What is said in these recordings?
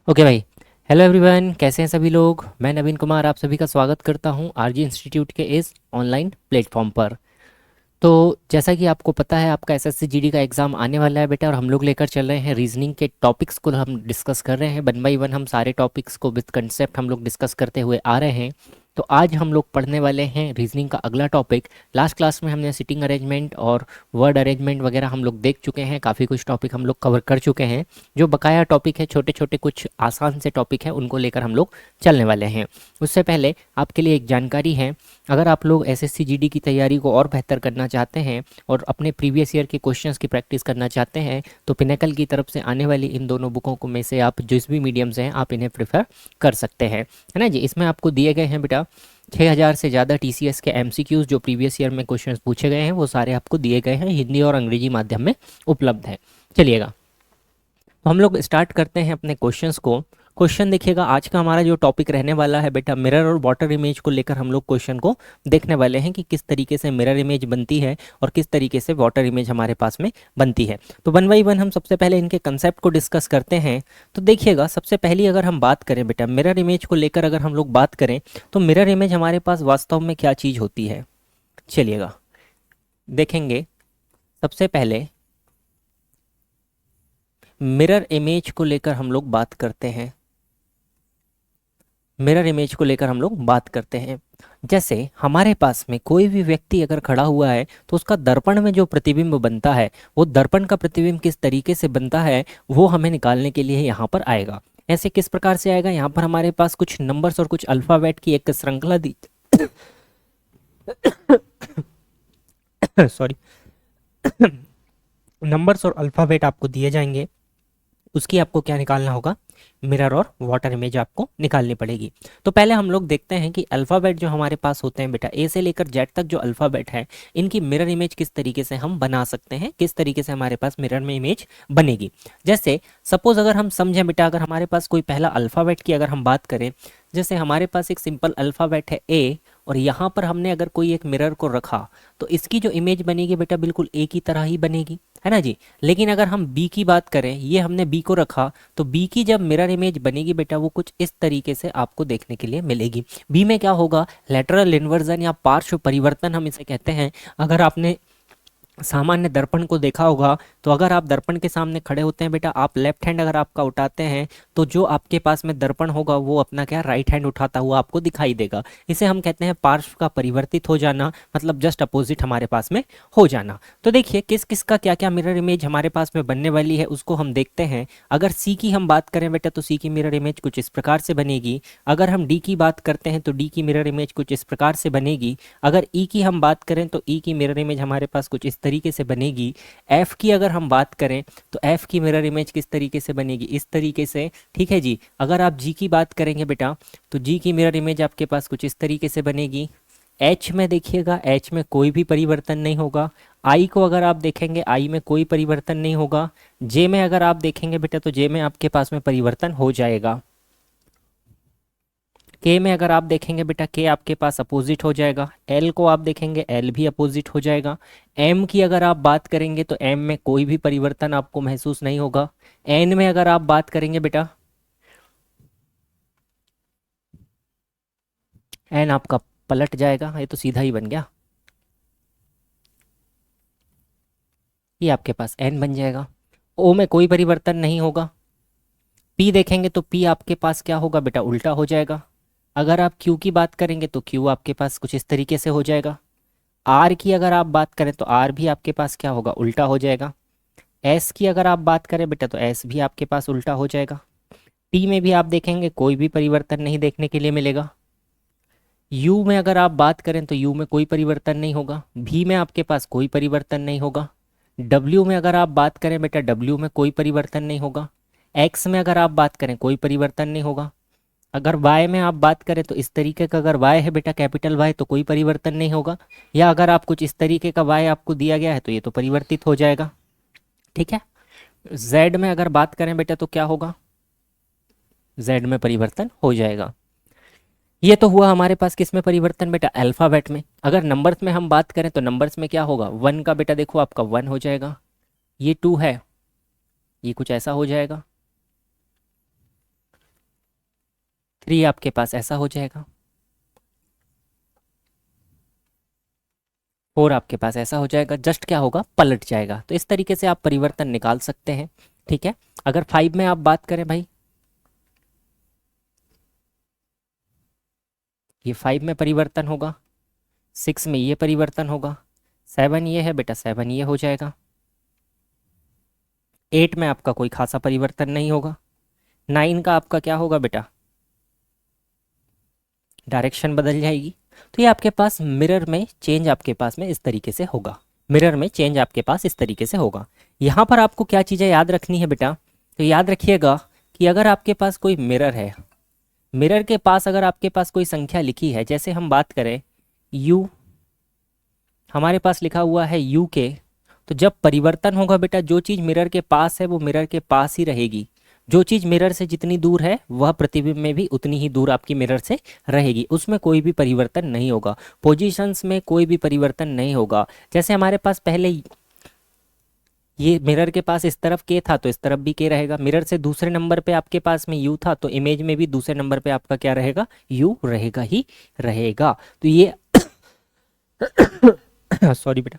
Okay भाई। Hello everyone, कैसे हैं सभी लोग। मैं नवीन कुमार आप सभी का स्वागत करता हूं आरजी इंस्टीट्यूट के इस ऑनलाइन प्लेटफॉर्म पर। तो जैसा कि आपको पता है, आपका एसएससी जीडी का एग्ज़ाम आने वाला है बेटा, और हम लोग लेकर चल रहे हैं रीजनिंग के टॉपिक्स को हम डिस्कस कर रहे हैं वन बाई वन। हम सारे टॉपिक्स को विद कंसेप्ट हम लोग डिस्कस करते हुए आ रहे हैं। तो आज हम लोग पढ़ने वाले हैं रीजनिंग का अगला टॉपिक। लास्ट क्लास में हमने सिटिंग अरेंजमेंट और वर्ड अरेंजमेंट वगैरह हम लोग देख चुके हैं, काफ़ी कुछ टॉपिक हम लोग कवर कर चुके हैं। जो बकाया टॉपिक है, छोटे छोटे कुछ आसान से टॉपिक हैं, उनको लेकर हम लोग चलने वाले हैं। उससे पहले आपके लिए एक जानकारी है, अगर आप लोग एसएससी जीडी की तैयारी को और बेहतर करना चाहते हैं और अपने प्रीवियस ईयर के क्वेश्चंस की प्रैक्टिस करना चाहते हैं, तो पिनेकल की तरफ से आने वाली इन दोनों बुकों को में से आप जिस भी मीडियम से हैं आप इन्हें प्रेफर कर सकते हैं, है ना जी। इसमें आपको दिए गए हैं बेटा 6000 से ज़्यादा टीसीएस के एमसीक्यूज़ जो प्रीवियस ईयर में क्वेश्चंस पूछे गए हैं, वो सारे आपको दिए गए हैं, हिंदी और अंग्रेजी माध्यम में उपलब्ध है। चलिएगा, तो हम लोग स्टार्ट करते हैं अपने क्वेश्चंस को। क्वेश्चन देखिएगा, आज का हमारा जो टॉपिक रहने वाला है बेटा, मिरर और वाटर इमेज को लेकर हम लोग क्वेश्चन को देखने वाले हैं कि किस तरीके से मिरर इमेज बनती है और किस तरीके से वाटर इमेज हमारे पास में बनती है। तो वन बाई वन हम सबसे पहले इनके कंसेप्ट को डिस्कस करते हैं। तो देखिएगा, सबसे पहली अगर हम बात करें बेटा मिरर इमेज को लेकर, अगर हम लोग बात करें तो मिरर इमेज हमारे पास वास्तव में क्या चीज़ होती है, चलिएगा देखेंगे। सबसे पहले मिरर इमेज को लेकर हम लोग बात करते हैं। मिरर इमेज को लेकर हम लोग बात करते हैं, जैसे हमारे पास में कोई भी व्यक्ति अगर खड़ा हुआ है तो उसका दर्पण में जो प्रतिबिंब बनता है, वो दर्पण का प्रतिबिंब किस तरीके से बनता है वो हमें निकालने के लिए यहाँ पर आएगा। ऐसे किस प्रकार से आएगा, यहाँ पर हमारे पास कुछ नंबर्स और कुछ अल्फ़ाबेट की एक श्रृंखला दी सॉरी नंबर्स और अल्फ़ाबेट आपको दिए जाएंगे, उसकी आपको क्या निकालना होगा, मिरर और वाटर इमेज आपको निकालनी पड़ेगी। तो पहले हम लोग देखते हैं कि अल्फ़ाबेट जो हमारे पास होते हैं बेटा, ए से लेकर जेड तक जो अल्फ़ाबेट है, इनकी मिरर इमेज किस तरीके से हम बना सकते हैं, किस तरीके से हमारे पास मिरर में इमेज बनेगी। जैसे सपोज अगर हम समझें बेटा, अगर हमारे पास कोई पहला अल्फ़ाबेट की अगर हम बात करें, जैसे हमारे पास एक सिंपल अल्फ़ाबेट है ए, और यहाँ पर हमने अगर कोई एक मिरर को रखा तो इसकी जो इमेज बनेगी बेटा बिल्कुल ए की तरह ही बनेगी, है ना जी। लेकिन अगर हम बी की बात करें, ये हमने बी को रखा, तो बी की जब मिरर इमेज बनेगी बेटा वो कुछ इस तरीके से आपको देखने के लिए मिलेगी। बी में क्या होगा, लेटरल इन्वर्जन या पार्श्व परिवर्तन हम इसे कहते हैं। अगर आपने सामान्य दर्पण को देखा होगा, तो अगर आप दर्पण के सामने खड़े होते हैं बेटा, आप लेफ्ट हैंड अगर आपका उठाते हैं तो जो आपके पास में दर्पण होगा वो अपना क्या राइट हैंड उठाता हुआ आपको दिखाई देगा। इसे हम कहते हैं पार्श्व का परिवर्तित हो जाना, मतलब जस्ट अपोजिट हमारे पास में हो जाना। तो देखिए किस किस का क्या क्या मिरर इमेज हमारे पास में बनने वाली है उसको हम देखते हैं। अगर सी की हम बात करें बेटा, तो सी की मिरर इमेज कुछ इस प्रकार से बनेगी। अगर हम डी की बात करते हैं तो डी की मिरर इमेज कुछ इस प्रकार से बनेगी। अगर ई की हम बात करें तो ई की मिरर इमेज हमारे पास कुछ इस तरीके से बनेगी। एफ की अगर हम बात करें तो एफ की मिरर इमेज किस तरीके से बनेगी, इस तरीके से, ठीक है जी। अगर आप जी की बात करेंगे बेटा, तो जी की मिरर इमेज आपके पास कुछ इस तरीके से बनेगी। एच में देखिएगा, एच में कोई भी परिवर्तन नहीं होगा। आई को अगर आप देखेंगे, आई में कोई परिवर्तन नहीं होगा। जे में अगर आप देखेंगे बेटा, तो जे में आपके पास में परिवर्तन हो जाएगा। के में अगर आप देखेंगे बेटा, के आपके पास अपोजिट हो जाएगा। एल को आप देखेंगे, एल भी अपोजिट हो जाएगा। एम की अगर आप बात करेंगे तो एम में कोई भी परिवर्तन आपको महसूस नहीं होगा। एन में अगर आप बात करेंगे बेटा, एन आपका पलट जाएगा, ये तो सीधा ही बन गया, ये आपके पास एन बन जाएगा। ओ में कोई परिवर्तन नहीं होगा। पी देखेंगे तो पी आपके पास क्या होगा बेटा, उल्टा हो जाएगा। अगर आप क्यू की बात करेंगे तो क्यू आपके पास कुछ इस तरीके से हो जाएगा। आर की अगर आप बात करें तो आर भी आपके पास क्या होगा, उल्टा हो जाएगा। एस की अगर आप बात करें बेटा, तो एस भी आपके पास उल्टा हो जाएगा। टी में भी आप देखेंगे कोई भी परिवर्तन नहीं देखने के लिए मिलेगा। यू में अगर आप बात करें तो यू में कोई परिवर्तन नहीं होगा। भी में आपके पास कोई परिवर्तन नहीं होगा। डब्ल्यू में अगर आप बात करें बेटा, डब्ल्यू में कोई परिवर्तन नहीं होगा। एक्स में अगर आप बात करें कोई परिवर्तन नहीं होगा। अगर वाई में आप बात करें तो इस तरीके का अगर वाई है बेटा, कैपिटल वाई, तो कोई परिवर्तन नहीं होगा। या अगर आप कुछ इस तरीके का वाई आपको दिया गया है तो ये तो परिवर्तित हो जाएगा, ठीक है। जेड में अगर बात करें बेटा तो क्या होगा, जेड में परिवर्तन हो जाएगा। ये तो हुआ हमारे पास किस में परिवर्तन बेटा, अल्फाबेट में। अगर नंबर्स में हम बात करें तो नंबर्स में क्या होगा, वन का बेटा देखो आपका वन हो जाएगा। ये टू है, ये कुछ ऐसा हो जाएगा। 3 आपके पास ऐसा हो जाएगा, 4 आपके पास ऐसा हो जाएगा, जस्ट क्या होगा, पलट जाएगा। तो इस तरीके से आप परिवर्तन निकाल सकते हैं। ठीक है, अगर 5 में आप बात करें भाई, ये 5 में परिवर्तन होगा, 6 में ये परिवर्तन होगा, 7 ये है बेटा, 7 ये हो जाएगा, 8 में आपका कोई खासा परिवर्तन नहीं होगा, 9 का आपका क्या होगा बेटा, डायरेक्शन बदल जाएगी। तो ये आपके पास मिरर में चेंज आपके पास में इस तरीके से होगा, मिरर में चेंज आपके पास इस तरीके से होगा। यहाँ पर आपको क्या चीज़ें याद रखनी है बेटा, तो याद रखिएगा कि अगर आपके पास कोई मिरर है, मिरर के पास अगर आपके पास कोई संख्या लिखी है, जैसे हम बात करें u, हमारे पास लिखा हुआ है u के, तो जब परिवर्तन होगा बेटा, जो चीज़ मिरर के पास है वो मिरर के पास ही रहेगी, जो चीज़ मिरर से जितनी दूर है वह प्रतिबिंब में भी उतनी ही दूर आपकी मिरर से रहेगी, उसमें कोई भी परिवर्तन नहीं होगा, पोजीशंस में कोई भी परिवर्तन नहीं होगा। जैसे हमारे पास पहले ये मिरर के पास इस तरफ के था तो इस तरफ भी के रहेगा, मिरर से दूसरे नंबर पे आपके पास में यू था तो इमेज में भी दूसरे नंबर पे आपका क्या रहेगा, यू रहेगा ही रहेगा। तो ये सॉरी बेटा,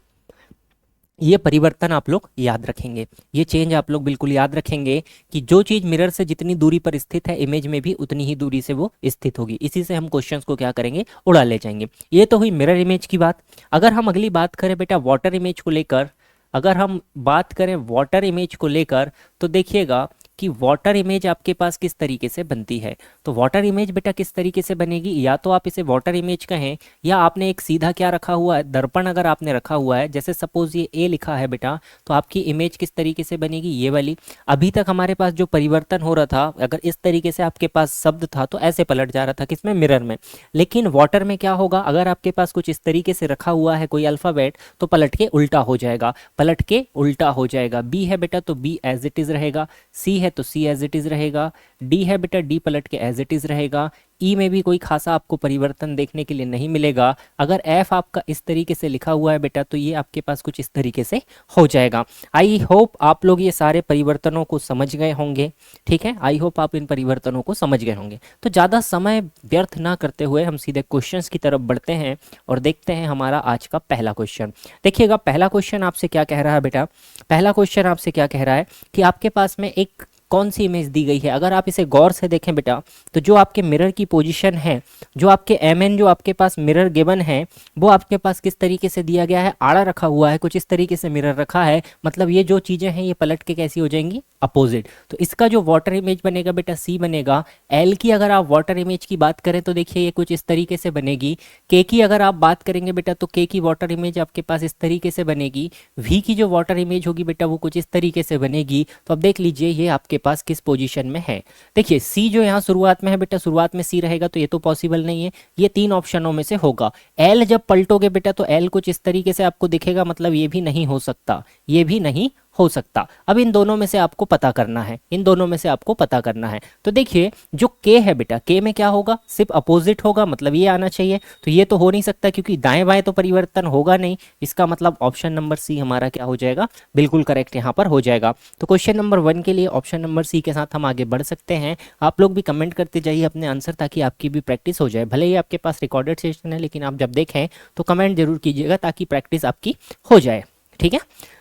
ये परिवर्तन आप लोग याद रखेंगे, ये चेंज आप लोग बिल्कुल याद रखेंगे कि जो चीज़ मिरर से जितनी दूरी पर स्थित है इमेज में भी उतनी ही दूरी से वो स्थित होगी। इसी से हम क्वेश्चंस को क्या करेंगे, उड़ा ले जाएंगे। ये तो हुई मिरर इमेज की बात। अगर हम अगली बात करें बेटा वाटर इमेज को लेकर, अगर हम बात करें वाटर इमेज को लेकर, तो देखिएगा कि वाटर इमेज आपके पास किस तरीके से बनती है। तो वाटर इमेज बेटा किस तरीके से बनेगी, या तो आप इसे वाटर इमेज कहें, या आपने एक सीधा क्या रखा हुआ है, दर्पण अगर आपने रखा हुआ है, जैसे सपोज ये ए लिखा है बेटा, तो आपकी इमेज किस तरीके से बनेगी, ये वाली। अभी तक हमारे पास जो परिवर्तन हो रहा था, अगर इस तरीके से आपके पास शब्द था तो ऐसे पलट जा रहा था, किसमें, मिरर में। लेकिन वाटर में क्या होगा, अगर आपके पास कुछ इस तरीके से रखा हुआ है कोई अल्फ़ाबेट, तो पलट के उल्टा हो जाएगा, पलट के उल्टा हो जाएगा। बी है बेटा तो बी एज इट इज रहेगा, सी है तो सी एज इट इज रहेगा, डी है बेटा डी पलट के एज इट इज रहेगा, ई में भी कोई खासा आपको परिवर्तन देखने के लिए नहीं मिलेगा। अगर एफ आपका इस तरीके से लिखा हुआ है बेटा, तो ये आपके पास कुछ इस तरीके से हो जाएगा। आई होप आप लोग ये सारे परिवर्तनों को समझ गए होंगे। ठीक है, आई होप आप इन परिवर्तनों को समझ गए होंगे। तो ज़्यादा समय व्यर्थ ना करते हुए हम सीधे क्वेश्चंस की तरफ बढ़ते हैं और देखते हैं हमारा आज का पहला क्वेश्चन। देखिएगा पहला क्वेश्चन आपसे क्या कह रहा है बेटा, पहला क्वेश्चन आपसे क्या कह रहा है कि आपके पास में एक कौन सी इमेज दी गई है। अगर आप इसे गौर से देखें बेटा, तो जो आपके मिरर की पोजीशन है, जो आपके एम जो आपके पास मिरर गिवन है, वो आपके पास किस तरीके से दिया गया है, आड़ा रखा हुआ है, कुछ इस तरीके से मिरर रखा है। मतलब ये जो चीज़ें हैं ये पलट के कैसी हो जाएंगी, अपोजिट। तो इसका जो वाटर इमेज बनेगा बेटा सी बनेगा। एल की अगर आप वाटर इमेज की बात करें तो देखिए ये कुछ इस तरीके से बनेगी। के की अगर आप बात करेंगे बेटा, तो के की वाटर इमेज आपके पास इस तरीके से बनेगी। वी की जो वाटर इमेज होगी बेटा वो कुछ इस तरीके से बनेगी। तो अब देख लीजिए ये आपके पास किस पोजीशन में है। देखिए सी जो यहाँ शुरुआत में है बेटा, शुरुआत में सी रहेगा तो ये तो पॉसिबल नहीं है, ये 3 ऑप्शनों में से होगा। एल जब पलटोगे बेटा तो एल कुछ इस तरीके से आपको दिखेगा, मतलब ये भी नहीं हो सकता, ये भी नहीं हो सकता। अब इन दोनों में से आपको पता करना है, इन दोनों में से आपको पता करना है। तो देखिए जो के है बेटा, के में क्या होगा, सिर्फ अपोजिट होगा, मतलब ये आना चाहिए। तो ये तो हो नहीं सकता क्योंकि दाएं बाएं तो परिवर्तन होगा नहीं। इसका मतलब ऑप्शन नंबर सी हमारा क्या हो जाएगा, बिल्कुल करेक्ट यहाँ पर हो जाएगा। तो क्वेश्चन नंबर 1 के लिए ऑप्शन नंबर सी के साथ हम आगे बढ़ सकते हैं। आप लोग भी कमेंट करते जाइए अपने आंसर, ताकि आपकी भी प्रैक्टिस हो जाए। भले ही आपके पास रिकॉर्डेड सेशन है, लेकिन आप जब देखें तो कमेंट जरूर कीजिएगा ताकि प्रैक्टिस आपकी हो जाए। ठीक है,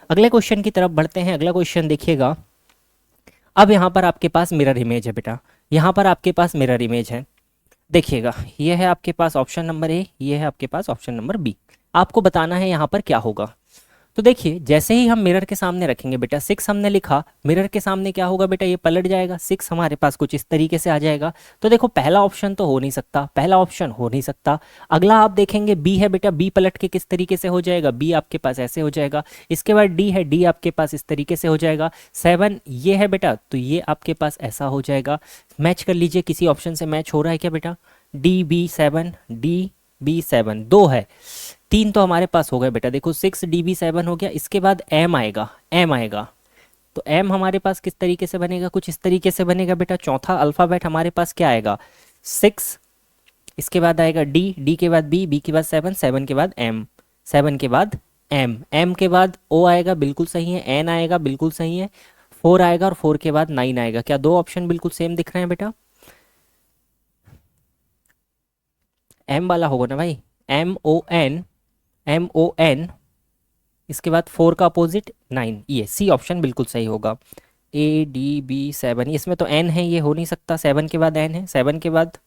अगले क्वेश्चन की तरफ बढ़ते हैं। अगला क्वेश्चन देखिएगा, अब यहाँ पर आपके पास मिरर इमेज है बेटा, यहाँ पर आपके पास मिरर इमेज है। देखिएगा ये है आपके पास ऑप्शन नंबर ए, ये है आपके पास ऑप्शन नंबर बी। आपको बताना है यहाँ पर क्या होगा। तो देखिए जैसे ही हम मिरर के सामने रखेंगे बेटा, 6 हमने लिखा, मिरर के सामने क्या होगा बेटा, ये पलट जाएगा, 6 हमारे पास कुछ इस तरीके से आ जाएगा। तो देखो पहला ऑप्शन तो हो नहीं सकता, पहला ऑप्शन हो नहीं सकता। अगला आप देखेंगे बी है बेटा, बी पलट के किस तरीके से हो जाएगा, बी आपके पास ऐसे हो जाएगा। इसके बाद डी है, डी आपके पास इस तरीके से हो जाएगा। 7 ये है बेटा, तो ये आपके पास ऐसा हो जाएगा। मैच कर लीजिए, किसी ऑप्शन से मैच हो रहा है क्या बेटा, डी बी 7, डी बी 7 2 है, 3 तो हमारे पास हो गए बेटा। देखो 6 DB 7 हो गया। इसके बाद एम आएगा, एम आएगा, तो एम हमारे पास किस तरीके से बनेगा, कुछ इस तरीके से बनेगा बेटा। चौथा अल्फ़ाबेट हमारे पास क्या आएगा, 6। इसके बाद आएगा डी, डी के बाद बी, बी के बाद 7, 7 के बाद एम, 7 के बाद एम, एम के बाद ओ आएगा, बिल्कुल सही है। एन आएगा, बिल्कुल सही है। 4 आएगा और 4 के बाद 9 आएगा। क्या 2 ऑप्शन बिल्कुल सेम दिख रहे हैं बेटा, एम वाला होगा ना भाई, MON, MON, इसके बाद 4 का अपोजिट 9, ये सी ऑप्शन बिल्कुल सही होगा। ADB7, इसमें तो एन है, ये हो नहीं सकता, 7 के बाद एन है, 7 के बाद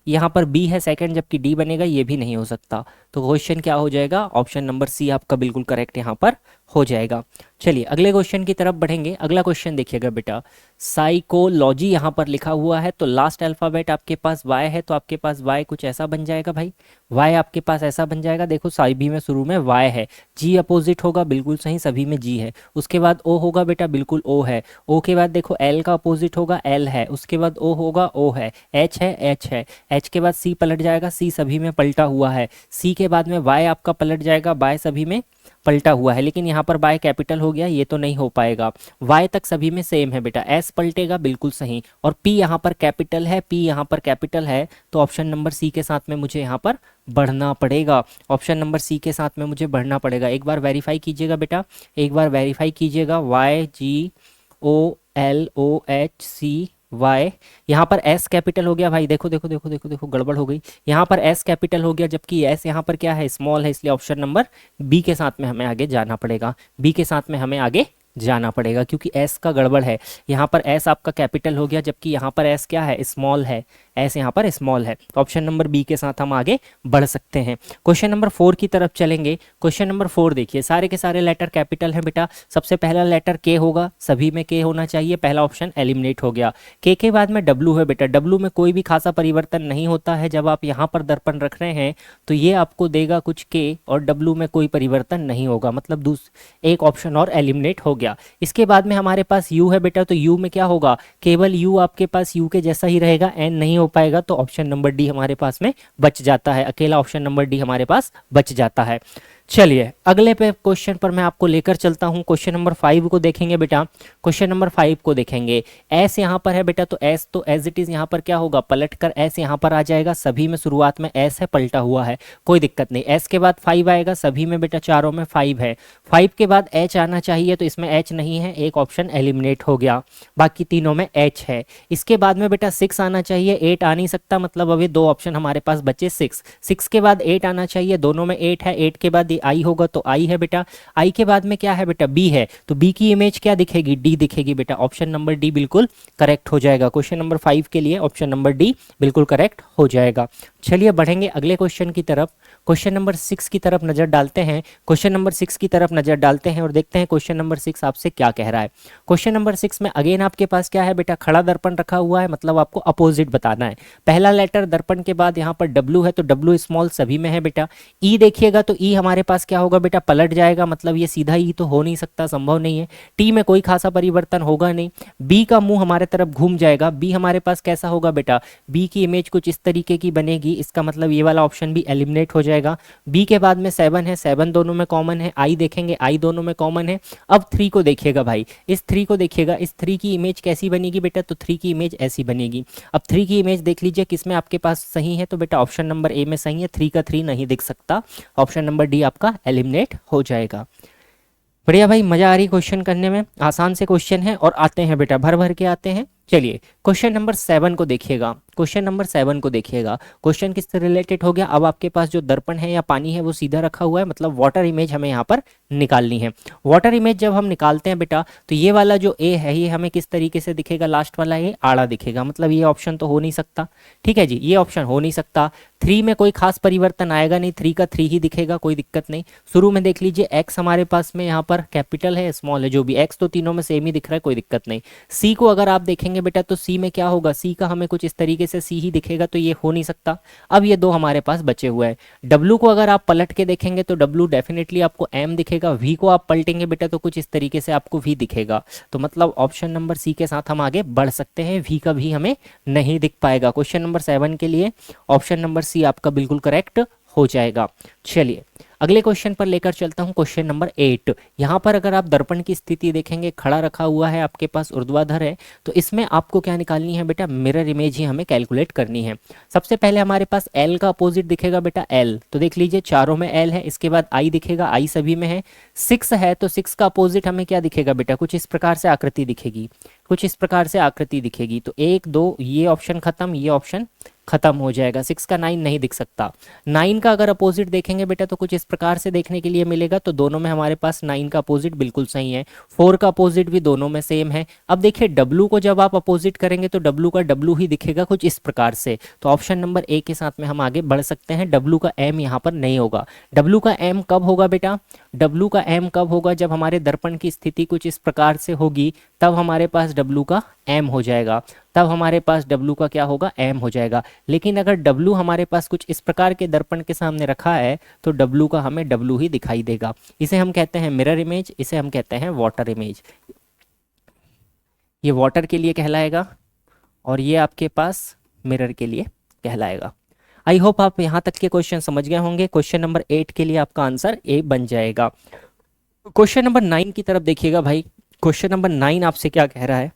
यहाँ पर बी है सेकंड, जबकि डी बनेगा, ये भी नहीं हो सकता। तो क्वेश्चन क्या हो जाएगा, ऑप्शन नंबर सी आपका बिल्कुल करेक्ट यहाँ पर हो जाएगा। चलिए अगले क्वेश्चन की तरफ बढ़ेंगे। अगला क्वेश्चन देखिएगा बेटा, साइकोलॉजी यहाँ पर लिखा हुआ है, तो लास्ट अल्फ़ाबेट आपके पास वाई है, तो आपके पास वाई कुछ ऐसा बन जाएगा भाई, वाई आपके पास ऐसा बन जाएगा। देखो सभी में शुरू में वाई है, जी अपोजिट होगा, बिल्कुल सही, सभी में जी है। उसके बाद ओ होगा बेटा, बिल्कुल ओ है। ओ के बाद देखो एल का अपोजिट होगा, एल है। उसके बाद ओ होगा, ओ है। एच है, एच है। एच के बाद सी पलट जाएगा, सी सभी में पलटा हुआ है। सी के बाद में वाई आपका पलट जाएगा, वाई सभी में पलटा हुआ है, लेकिन यहाँ पर बाय कैपिटल हो गया, ये तो नहीं हो पाएगा। वाई तक सभी में सेम है बेटा, एस पलटेगा, बिल्कुल सही। और पी यहाँ पर कैपिटल है, पी यहाँ पर कैपिटल है, तो ऑप्शन नंबर सी के साथ में मुझे यहाँ पर बढ़ना पड़ेगा। ऑप्शन नंबर सी के साथ में मुझे बढ़ना पड़ेगा। एक बार वेरीफाई कीजिएगा बेटा, एक बार वेरीफाई कीजिएगा। YGOLOHCY, यहाँ पर एस कैपिटल हो गया भाई, देखो देखो देखो देखो देखो गड़बड़ हो गई। यहाँ पर एस कैपिटल हो गया, जबकि एस यहाँ पर क्या है, स्मॉल है, इसलिए ऑप्शन नंबर बी के साथ में हमें आगे जाना पड़ेगा। बी के साथ में हमें आगे जाना पड़ेगा, क्योंकि एस का गड़बड़ है। यहाँ पर एस आपका कैपिटल हो गया, जबकि यहाँ पर एस क्या है, स्मॉल है। एस यहाँ पर स्मॉल है, तो ऑप्शन नंबर बी के साथ हम आगे बढ़ सकते हैं। क्वेश्चन नंबर 4 की तरफ चलेंगे। क्वेश्चन नंबर 4 देखिए, सारे के सारे लेटर कैपिटल हैं बेटा। सबसे पहला लेटर के होगा, सभी में के होना चाहिए, पहला ऑप्शन एलिमिनेट हो गया। के बाद में डब्लू है बेटा, डब्लू में कोई भी खासा परिवर्तन नहीं होता है। जब आप यहाँ पर दर्पण रख रहे हैं तो ये आपको देगा कुछ के, और डब्लू में कोई परिवर्तन नहीं होगा, मतलब एक ऑप्शन और एलिमिनेट हो गया। इसके बाद में हमारे पास यू है बेटा, तो यू में क्या होगा, केवल यू आपके पास यू के जैसा ही रहेगा, एन नहीं हो पाएगा, तो ऑप्शन नंबर डी हमारे पास में बच जाता है। अकेला ऑप्शन नंबर डी हमारे पास बच जाता है। चलिए अगले पे क्वेश्चन पर मैं आपको लेकर चलता हूं। क्वेश्चन नंबर 5 को देखेंगे बेटा, क्वेश्चन नंबर 5 को देखेंगे। एस यहाँ पर है बेटा, तो एस तो एज इट इज यहाँ पर क्या होगा, पलट कर एस यहाँ पर आ जाएगा। सभी में शुरुआत में एस है, पलटा हुआ है, कोई दिक्कत नहीं। एस के बाद 5 आएगा, सभी में बेटा चारों में 5 है। 5 के बाद एच आना चाहिए, तो इसमें एच नहीं है, एक ऑप्शन एलिमिनेट हो गया, बाकी तीनों में एच है। इसके बाद में बेटा 6 आना चाहिए, 8 आ नहीं सकता, मतलब अभी 2 ऑप्शन हमारे पास बचे। 6 के बाद 8 आना चाहिए, दोनों में 8 है। 8 के बाद आई होगा, तो आई है बेटा। आई के बाद में क्या है बेटा, बी है, तो बी की इमेज क्या दिखेगी, डी दिखेगी बेटा। ऑप्शन नंबर डी बिल्कुल करेक्ट हो जाएगा। क्वेश्चन नंबर 5 के लिए ऑप्शन नंबर डी बिल्कुल करेक्ट हो जाएगा। चलिए बढ़ेंगे अगले क्वेश्चन की तरफ। क्वेश्चन नंबर 6 की तरफ नजर डालते हैं। क्वेश्चन नंबर 6 की तरफ नजर डालते हैं और देखते हैं क्वेश्चन नंबर 6 आपसे क्या कह रहा है। क्वेश्चन नंबर 6 में अगेन आपके पास क्या है बेटा, खड़ा दर्पण रखा हुआ है, मतलब आपको अपोजिट बताना है। पहला लेटर दर्पण के बाद यहाँ पर डब्लू है, तो डब्लू स्मॉल सभी में है बेटा। ई देखिएगा, तो ई हमारे पास क्या होगा बेटा, पलट जाएगा, मतलब ये सीधा ई तो हो नहीं सकता, संभव नहीं है। टी में कोई खासा परिवर्तन होगा नहीं। बी का मुंह हमारे तरफ घूम जाएगा। बी हमारे पास कैसा होगा बेटा, बी की इमेज कुछ इस तरीके की बनेगी, इसका मतलब ये वाला ऑप्शन भी एलिमिनेट हो जाएगा। बी के बाद में 7 है, 7 दोनों में कॉमन है। आई देखेंगे, आई दोनों में कॉमन है। अब 3 को देखिएगा भाई, इस 3 को देखिएगा, इस 3 की इमेज कैसी बनेगी बेटा, तो 3 की इमेज ऐसी बनेगी। अब 3 की इमेज देख लीजिए किसमें आपके पास सही है, तो बेटा ऑप्शन नंबर ए में सही है। 3 का 3 नहीं दिख सकता, ऑप्शन नंबर डी आपका एलिमिनेट हो जाएगा। बढ़िया भाई, मजा आ रही क्वेश्चन करने में, आसान से क्वेश्चन है और आते हैं बेटा, भर भर के आते हैं। चलिए क्वेश्चन नंबर 7 को देखिएगा। क्वेश्चन नंबर 7 को देखिएगा, क्वेश्चन किससे रिलेटेड हो गया। अब आपके पास जो दर्पण है या पानी है वो सीधा रखा हुआ है, मतलब वाटर इमेज हमें यहाँ पर निकालनी है। वाटर इमेज जब हम निकालते हैं बेटा, तो ये वाला जो ए है ये हमें किस तरीके से दिखेगा, लास्ट वाला ये आड़ा दिखेगा, मतलब ये ऑप्शन तो हो नहीं सकता। ठीक है जी, ये ऑप्शन हो नहीं सकता। 3 में कोई खास परिवर्तन आएगा नहीं, 3 का 3 ही दिखेगा, कोई दिक्कत नहीं। शुरू में देख लीजिए एक्स हमारे पास में यहाँ पर कैपिटल है, स्मॉल है, जो भी एक्स तो तीनों में सेम ही दिख रहा है, कोई दिक्कत नहीं। सी को अगर आप देखेंगे बेटा, तो सी में क्या होगा, सी का हमें कुछ इस तरीके से सी ही दिखेगा, तो ये हो नहीं सकता। अब ये 2 हमारे पास बचे हुए हैं। डब्लू को अगर आप पलट के देखेंगे तो डब्लू डेफिनेटली आपको एम दिखेगा। वी को आप पलटेंगे बेटा तो कुछ इस तरीके से आपको वी दिखेगा, तो मतलब ऑप्शन नंबर सी के साथ हम आगे बढ़ सकते हैं। वी का भी हमें नहीं दिख पाएगा। क्वेश्चन नंबर 7 के लिए ऑप्शन नंबर सी आपका बिल्कुल करेक्ट हो जाएगा। चलिए अगले क्वेश्चन पर लेकर चलता हूं, क्वेश्चन नंबर 8। यहां पर अगर आप दर्पण की स्थिति देखेंगे, खड़ा रखा हुआ है, आपके पास ऊर्ध्वाधर है, तो इसमें आपको क्या निकालनी है बेटा, मिरर इमेज ही हमें कैलकुलेट करनी है। सबसे पहले हमारे पास एल का अपोजिट दिखेगा बेटा, एल, तो देख लीजिए चारों में एल है। इसके बाद आई दिखेगा, आई सभी में है। 6 है, तो 6 का अपोजिट हमें क्या दिखेगा बेटा, कुछ इस प्रकार से आकृति दिखेगी, कुछ इस प्रकार से आकृति दिखेगी। तो 1 2 ये ऑप्शन खत्म, ये ऑप्शन खत्म हो जाएगा। 6 का 9 नहीं दिख सकता। 9 का अगर अपोजिट देखेंगे बेटा तो कुछ इस प्रकार से देखने के लिए मिलेगा, तो दोनों में हमारे पास 9 का अपोजिट बिल्कुल सही है। 4 का अपोजिट भी दोनों में सेम है। अब देखिए W को जब आप अपोजिट करेंगे तो W का W ही दिखेगा कुछ इस प्रकार से। तो ऑप्शन नंबर ए के साथ में हम आगे बढ़ सकते हैं। W का M यहाँ पर नहीं होगा। W का M कब होगा बेटा? W का M कब होगा? जब हमारे दर्पण की स्थिति कुछ इस प्रकार से होगी, तब हमारे पास W का M हो जाएगा। तब हमारे पास W का क्या होगा? M हो जाएगा। लेकिन अगर W हमारे पास कुछ इस प्रकार के दर्पण के सामने रखा है तो W का हमें W ही दिखाई देगा। इसे हम कहते हैं मिरर इमेज, इसे हम कहते हैं वाटर इमेज। ये वाटर के लिए कहलाएगा और ये आपके पास मिरर के लिए कहलाएगा। आई होप आप यहाँ तक के क्वेश्चन समझ गए होंगे। क्वेश्चन नंबर 8 के लिए आपका आंसर ए बन जाएगा। क्वेश्चन नंबर 9 की तरफ देखिएगा भाई। क्वेश्चन नंबर 9 आपसे क्या कह रहा है?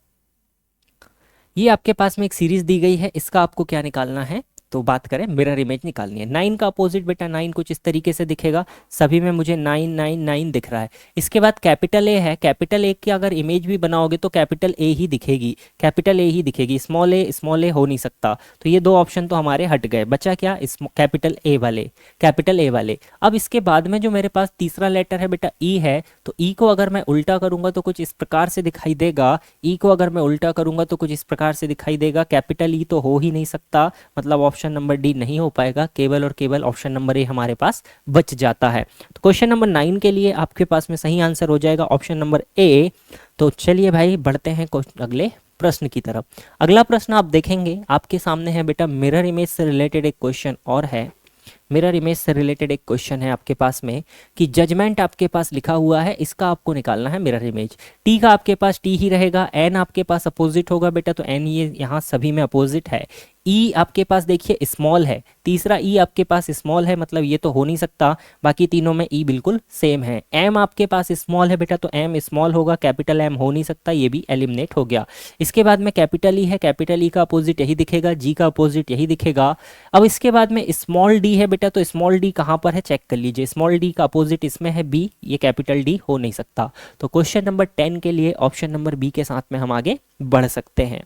ये आपके पास में एक सीरीज दी गई है, इसका आपको क्या निकालना है? तो बात करें मिरर इमेज निकालनी है। 9 का अपोजिट बेटा 9 कुछ इस तरीके से दिखेगा। सभी में मुझे 9 9 9 दिख रहा है। इसके बाद कैपिटल ए है। कैपिटल ए की अगर इमेज भी बनाओगे तो कैपिटल ए ही दिखेगी, कैपिटल ए ही दिखेगी। स्मॉल ए हो नहीं सकता। तो ये दो ऑप्शन तो हमारे हट गए। बचा क्या? कैपिटल ए वाले, कैपिटल ए वाले। अब इसके बाद में जो मेरे पास तीसरा लेटर है बेटा ई है, तो ई को अगर मैं उल्टा करूंगा तो कुछ इस प्रकार से दिखाई देगा। ई को अगर मैं उल्टा करूंगा तो कुछ इस प्रकार से दिखाई देगा। कैपिटल ई तो हो ही नहीं सकता, मतलब ऑप्शन नंबर डी नहीं हो पाएगा। केवल और केवल ऑप्शन नंबर ए हमारे पास बच जाता है। तो क्वेश्चन नंबर 9 के लिए आपके पास में सही आंसर हो जाएगा ऑप्शन नंबर ए। तो चलिए भाई बढ़ते हैं अगले प्रश्न की तरफ। अगला प्रश्न आप देखेंगे आपके सामने है बेटा, मिरर इमेज से रिलेटेड एक क्वेश्चन और है। मिरर इमेज से रिलेटेड एक क्वेश्चन है आपके पास में कि जजमेंट आपके पास लिखा हुआ है, इसका आपको निकालना है मिरर इमेज। टी का आपके पास टी ही रहेगा। एन आपके पास अपोजिट होगा बेटा, तो एन ये यहाँ सभी में अपोजिट है। ई आपके पास देखिए स्मॉल है, तीसरा ई आपके पास स्मॉल है, मतलब ये तो हो नहीं सकता। बाकी तीनों में ई बिल्कुल सेम है। एम आपके पास स्मॉल है बेटा, तो एम स्मॉल होगा, कैपिटल एम हो नहीं सकता, ये भी एलिमिनेट हो गया। इसके बाद में कैपिटल ई है, कैपिटल ई का अपोजिट यही दिखेगा, जी का अपोजिट यही दिखेगा। अब इसके बाद में स्मॉल डी है बेटा, तो स्मॉल डी कहाँ पर है चेक कर लीजिए। स्मॉल डी का अपोजिट इसमें है बी, ये कैपिटल डी हो नहीं सकता। तो क्वेश्चन नंबर 10 के लिए ऑप्शन नंबर बी के साथ में हम आगे बढ़ सकते हैं।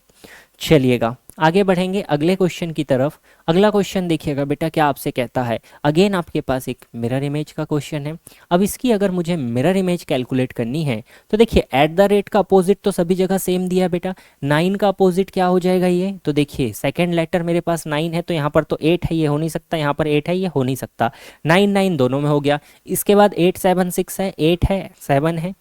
चलिएगा आगे बढ़ेंगे अगले क्वेश्चन की तरफ। अगला क्वेश्चन देखिएगा बेटा क्या आपसे कहता है। अगेन आपके पास एक मिरर इमेज का क्वेश्चन है। अब इसकी अगर मुझे मिरर इमेज कैलकुलेट करनी है तो देखिए एट द रेट का अपोजिट तो सभी जगह सेम दिया बेटा। 9 का अपोजिट क्या हो जाएगा ये? तो देखिए सेकंड लेटर मेरे पास 9 है, तो यहाँ पर तो 8 है, ये हो नहीं सकता। यहाँ पर 8 है, ये हो नहीं सकता। 9 9 दोनों में हो गया। इसके बाद 8 7 6 है, 8 है 7 है,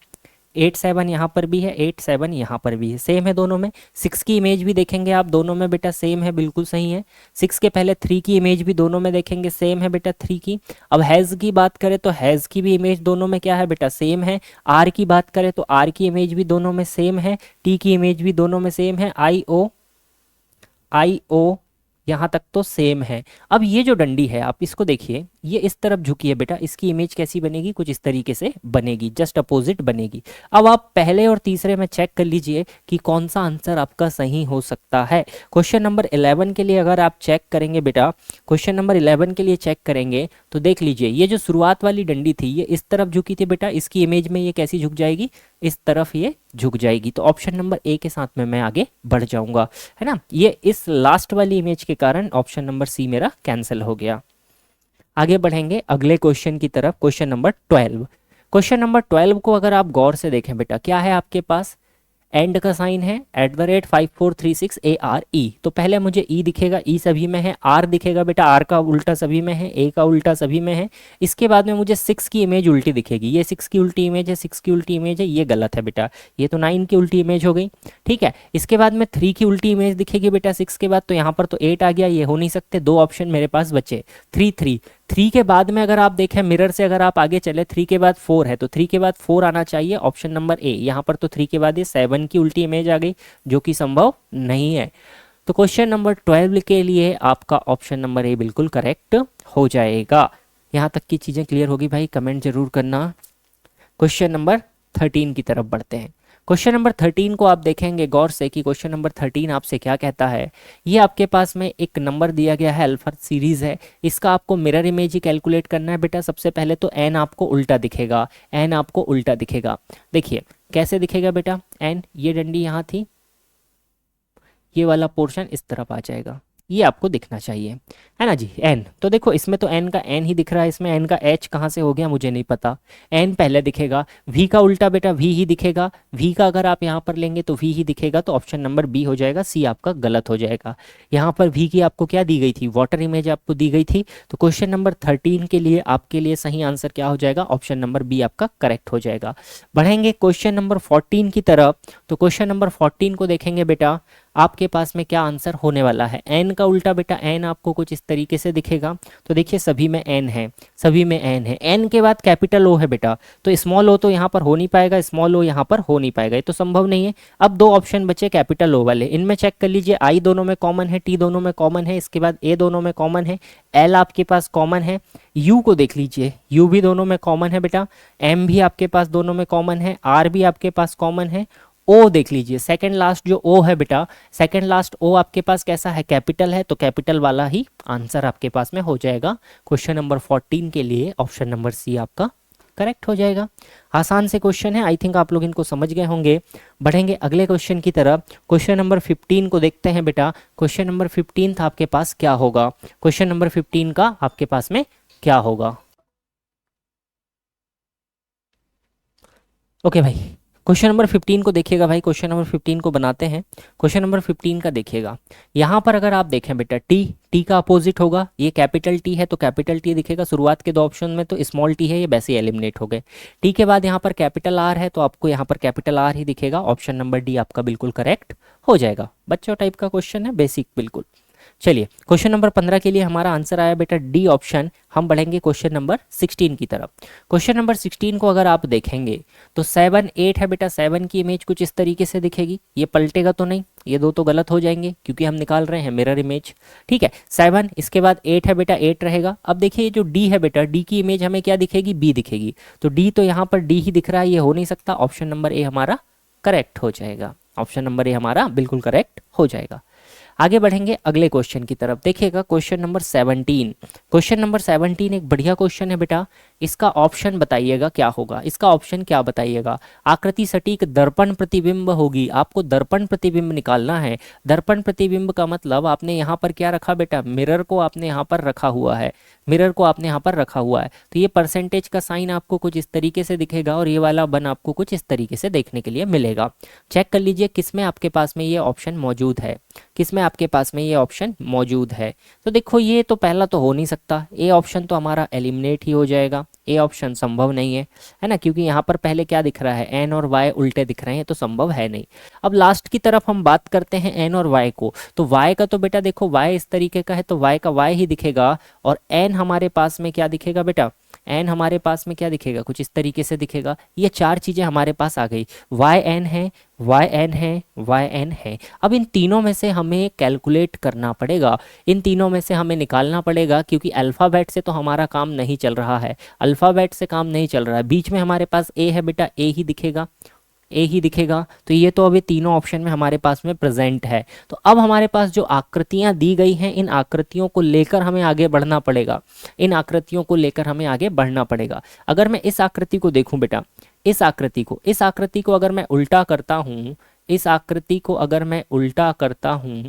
8 7 यहाँ पर भी है, 8 7 यहाँ पर भी है, सेम है दोनों में। 6 की इमेज भी देखेंगे आप, दोनों में बेटा सेम है, बिल्कुल सही है। 6 के पहले 3 की इमेज भी दोनों में देखेंगे, सेम है बेटा 3 की। अब हैज़ की बात करें तो हैज़ की भी इमेज दोनों में क्या है बेटा? सेम है। आर की बात करें तो आर की इमेज भी दोनों में सेम है। टी की इमेज भी दोनों में सेम है। आई ओ यहाँ तक तो सेम है। अब ये जो डंडी है आप इसको देखिए, ये इस तरफ झुकी है बेटा, इसकी इमेज कैसी बनेगी? कुछ इस तरीके से बनेगी, जस्ट अपोजिट बनेगी। अब आप पहले और तीसरे में चेक कर लीजिए कि कौन सा आंसर आपका सही हो सकता है। क्वेश्चन नंबर 11 के लिए अगर आप चेक करेंगे बेटा, क्वेश्चन नंबर 11 के लिए चेक करेंगे तो देख लीजिए ये जो शुरुआत वाली डंडी थी ये इस तरफ झुकी थी बेटा, इसकी इमेज में ये कैसी झुक जाएगी? इस तरफ ये झुक जाएगी। तो ऑप्शन नंबर ए के साथ में मैं आगे बढ़ जाऊंगा, है ना। ये इस लास्ट वाली इमेज के कारण ऑप्शन नंबर सी मेरा कैंसिल हो गया। आगे बढ़ेंगे अगले क्वेश्चन की तरफ। Question number 12। क्वेश्चन नंबर 12 को अगर आप गौर से देखें बेटा, क्या है आपके पास? एंड का साइन है, @5436 ARE। तो पहले मुझे ई दिखेगा, ई सभी में है। आर दिखेगा बेटा, आर का उल्टा सभी में है, ए का उल्टा सभी में है। इसके बाद में मुझे 6 की इमेज उल्टी दिखेगी, ये 6 की उल्टी इमेज है, 6 की उल्टी इमेज है, ये गलत है बेटा, ये तो 9 की उल्टी इमेज हो गई, ठीक है। इसके बाद में 3 की उल्टी इमेज दिखेगी बेटा 6 के बाद, तो यहाँ पर तो 8 आ गया, ये हो नहीं सकते। दो ऑप्शन मेरे पास बचे, 3 3 3 के बाद में अगर आप देखें मिरर से अगर आप आगे चले, 3 के बाद 4 है, तो 3 के बाद 4 आना चाहिए, ऑप्शन नंबर ए। यहाँ पर तो 3 के बाद ये 7 की उल्टी इमेज आ गई, जो कि संभव नहीं है। तो क्वेश्चन नंबर 12 के लिए आपका ऑप्शन नंबर ए बिल्कुल करेक्ट हो जाएगा। यहाँ तक की चीज़ें क्लियर होगी भाई, कमेंट जरूर करना। क्वेश्चन नंबर 13 की तरफ बढ़ते हैं। क्वेश्चन नंबर 13 को आप देखेंगे गौर से कि क्वेश्चन नंबर 13 आपसे क्या कहता है। ये आपके पास में एक नंबर दिया गया है, अल्फा सीरीज है, इसका आपको मिरर इमेज ही कैलकुलेट करना है बेटा। सबसे पहले तो एन आपको उल्टा दिखेगा, एन आपको उल्टा दिखेगा। देखिए कैसे दिखेगा बेटा? एन, ये डंडी यहाँ थी, ये वाला पोर्शन इस तरफ आ जाएगा, ये आपको दिखना चाहिए, है ना जी। एन, तो देखो इसमें तो एन का एन ही दिख रहा है, इसमें एन का एच कहाँ से हो गया मुझे नहीं पता। एन पहले दिखेगा, वी का उल्टा बेटा वी ही दिखेगा, वी का अगर आप यहाँ पर लेंगे तो वी ही दिखेगा, तो ऑप्शन नंबर बी हो जाएगा, सी आपका गलत हो जाएगा। यहाँ पर वी की आपको क्या दी गई थी, वाटर इमेज आपको दी गई थी, तो क्वेश्चन नंबर 13 के लिए आपके लिए सही आंसर क्या हो जाएगा, ऑप्शन नंबर बी आपका करेक्ट हो जाएगा। बढ़ेंगे क्वेश्चन नंबर 14 की तरफ, तो क्वेश्चन नंबर 14 को देखेंगे बेटा, आपके पास में क्या आंसर होने वाला है। एन का उल्टा बेटा एन आपको कुछ इस तरीके से दिखेगा, तो देखिए सभी में एन है, सभी में एन है, एन के बाद कैपिटल ओ है बेटा, तो स्मॉल ओ तो यहाँ पर हो नहीं पाएगा, स्मॉल ओ यहाँ पर हो नहीं पाएगा, ये तो संभव नहीं है। अब दो ऑप्शन बचे कैपिटल ओ वाले, इनमें चेक कर लीजिए, आई दोनों में कॉमन है, टी दोनों में कॉमन है, इसके बाद ए दोनों में कॉमन है, एल आपके पास कॉमन है, यू को देख लीजिए, यू भी दोनों में कॉमन है बेटा, एम भी आपके पास दोनों में कॉमन है, आर भी आपके पास कॉमन है, ओ देख लीजिए सेकंड लास्ट जो ओ है बेटा, सेकंड लास्ट ओ आपके पास कैसा है, कैपिटल है, तो कैपिटल वाला ही आंसर आपके पास में हो जाएगा। क्वेश्चन नंबर 14 के लिए ऑप्शन नंबर सी आपका करेक्ट हो जाएगा। आसान से क्वेश्चन है, आई थिंक आप लोग इनको समझ गए होंगे। बढ़ेंगे अगले क्वेश्चन की तरफ, क्वेश्चन नंबर 15 को देखते हैं बेटा। क्वेश्चन नंबर 15 आपके पास क्या होगा, क्वेश्चन नंबर 15 का आपके पास में क्या होगा। ओके भाई, क्वेश्चन नंबर 15 को देखिएगा भाई, क्वेश्चन नंबर 15 को बनाते हैं। क्वेश्चन नंबर 15 का देखिएगा, यहाँ पर अगर आप देखें बेटा, टी, टी का अपोजिट होगा, ये कैपिटल टी है तो कैपिटल टी दिखेगा, शुरुआत के दो ऑप्शन में तो स्मॉल टी है, ये वैसे ही एलिमिनेट हो गए। टी के बाद यहाँ पर कैपिटल आर है, तो आपको यहाँ पर कैपिटल आर ही दिखेगा, ऑप्शन नंबर डी आपका बिल्कुल करेक्ट हो जाएगा। बच्चों टाइप का क्वेश्चन है, बेसिक बिल्कुल। चलिए क्वेश्चन नंबर 15 के लिए हमारा आंसर आया बेटा डी ऑप्शन। हम बढ़ेंगे क्वेश्चन नंबर 16 की तरफ। क्वेश्चन नंबर 16 को अगर आप देखेंगे तो 7 8 है बेटा, 7 की इमेज कुछ इस तरीके से दिखेगी, ये पलटेगा तो नहीं, ये दो तो गलत हो जाएंगे क्योंकि हम निकाल रहे हैं मिरर इमेज, ठीक है। 7 इसके बाद 8 है बेटा, 8 रहेगा। अब देखिए ये जो डी है बेटा, डी की इमेज हमें क्या दिखेगी, बी दिखेगी, तो डी तो यहाँ पर डी ही दिख रहा है, ये हो नहीं सकता, ऑप्शन नंबर ए हमारा करेक्ट हो जाएगा, ऑप्शन नंबर ए हमारा बिल्कुल करेक्ट हो जाएगा। आगे बढ़ेंगे अगले क्वेश्चन की तरफ, देखिएगा क्वेश्चन नंबर 17। क्वेश्चन नंबर 17 एक बढ़िया क्वेश्चन है बेटा, इसका ऑप्शन बताइएगा क्या होगा, इसका ऑप्शन क्या बताइएगा। आकृति सटीक दर्पण प्रतिबिंब होगी, आपको दर्पण प्रतिबिंब निकालना है। दर्पण प्रतिबिंब का मतलब आपने यहाँ पर क्या रखा बेटा, मिरर को आपने यहाँ पर रखा हुआ है, मिरर को आपने यहाँ पर रखा हुआ है, तो ये परसेंटेज का साइन आपको कुछ इस तरीके से दिखेगा और ये वाला वन आपको कुछ इस तरीके से देखने के लिए मिलेगा। चेक कर लीजिए किसमें आपके पास में ये ऑप्शन मौजूद है, किसमें आपके पास में ये ऑप्शन मौजूद है। तो देखो ये तो पहला तो हो नहीं सकता, ए ऑप्शन तो हमारा एलिमिनेट ही हो जाएगा, ए ऑप्शन संभव नहीं है ना, क्योंकि यहाँ पर पहले क्या दिख रहा है, एन और वाई उल्टे दिख रहे हैं, तो संभव है नहीं। अब लास्ट की तरफ हम बात करते हैं एन और वाई को, तो वाई का तो बेटा देखो वाई इस तरीके का है, तो वाई का वाई ही दिखेगा, और एन हमारे पास में क्या दिखेगा बेटा, एन हमारे पास में क्या दिखेगा, कुछ इस तरीके से दिखेगा। ये चार चीजें हमारे पास आ गई, वाई एन है, वाई एन है, वाई एन है। अब इन तीनों में से हमें कैलकुलेट करना पड़ेगा, इन तीनों में से हमें निकालना पड़ेगा, क्योंकि अल्फ़ाबेट से तो हमारा काम नहीं चल रहा है, अल्फ़ाबेट से काम नहीं चल रहा है। बीच में हमारे पास ए है बेटा, ए ही दिखेगा, ए ही दिखेगा, तो ये तो अभी तीनों ऑप्शन में हमारे पास में प्रेजेंट है। तो अब हमारे पास जो आकृतियां दी गई हैं, इन आकृतियों को लेकर हमें आगे बढ़ना पड़ेगा, इन आकृतियों को लेकर हमें आगे बढ़ना पड़ेगा। अगर मैं इस आकृति को देखूं बेटा, इस आकृति को अगर मैं उल्टा करता हूं, इस आकृति को अगर मैं उल्टा करता हूं,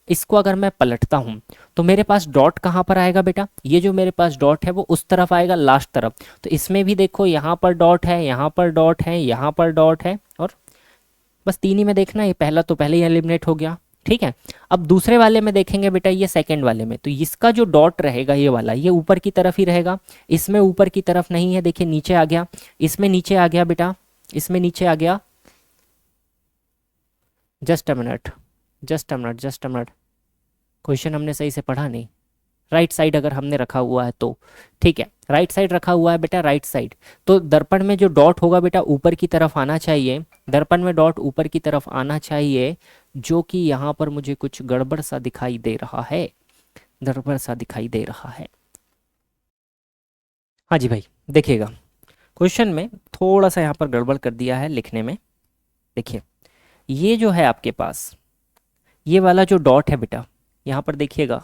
इसको अगर मैं पलटता हूं, तो मेरे पास डॉट कहाँ पर आएगा बेटा, ये जो मेरे पास डॉट है वो उस तरफ आएगा, लास्ट तरफ। तो इसमें भी देखो यहाँ पर डॉट है, यहाँ पर डॉट है, यहाँ पर डॉट है, और बस तीन ही में देखना, ये पहला तो पहले ही एलिमिनेट हो गया, ठीक है। अब दूसरे वाले में देखेंगे बेटा, ये सेकंड वाले में, तो इसका जो डॉट रहेगा ये वाला, ये ऊपर की तरफ ही रहेगा, इसमें ऊपर की तरफ नहीं है, देखिए नीचे आ गया, इसमें नीचे आ गया बेटा, इसमें नीचे आ गया। Just a minute, just a minute, question हमने सही से पढ़ा नहीं। राइट साइड अगर हमने रखा हुआ है तो ठीक है, राइट साइड रखा हुआ है बेटा, राइट साइड, तो दर्पण में जो डॉट होगा बेटा ऊपर की तरफ आना चाहिए, दर्पण में डॉट ऊपर की तरफ आना चाहिए, जो कि यहाँ पर मुझे कुछ गड़बड़ सा दिखाई दे रहा है, गड़बड़ सा दिखाई दे रहा है। हाँ जी भाई, देखिएगा क्वेश्चन में थोड़ा सा यहाँ पर गड़बड़ कर दिया है लिखने में। देखिए ये जो है आपके पास, ये वाला जो डॉट है बेटा, यहाँ पर देखिएगा,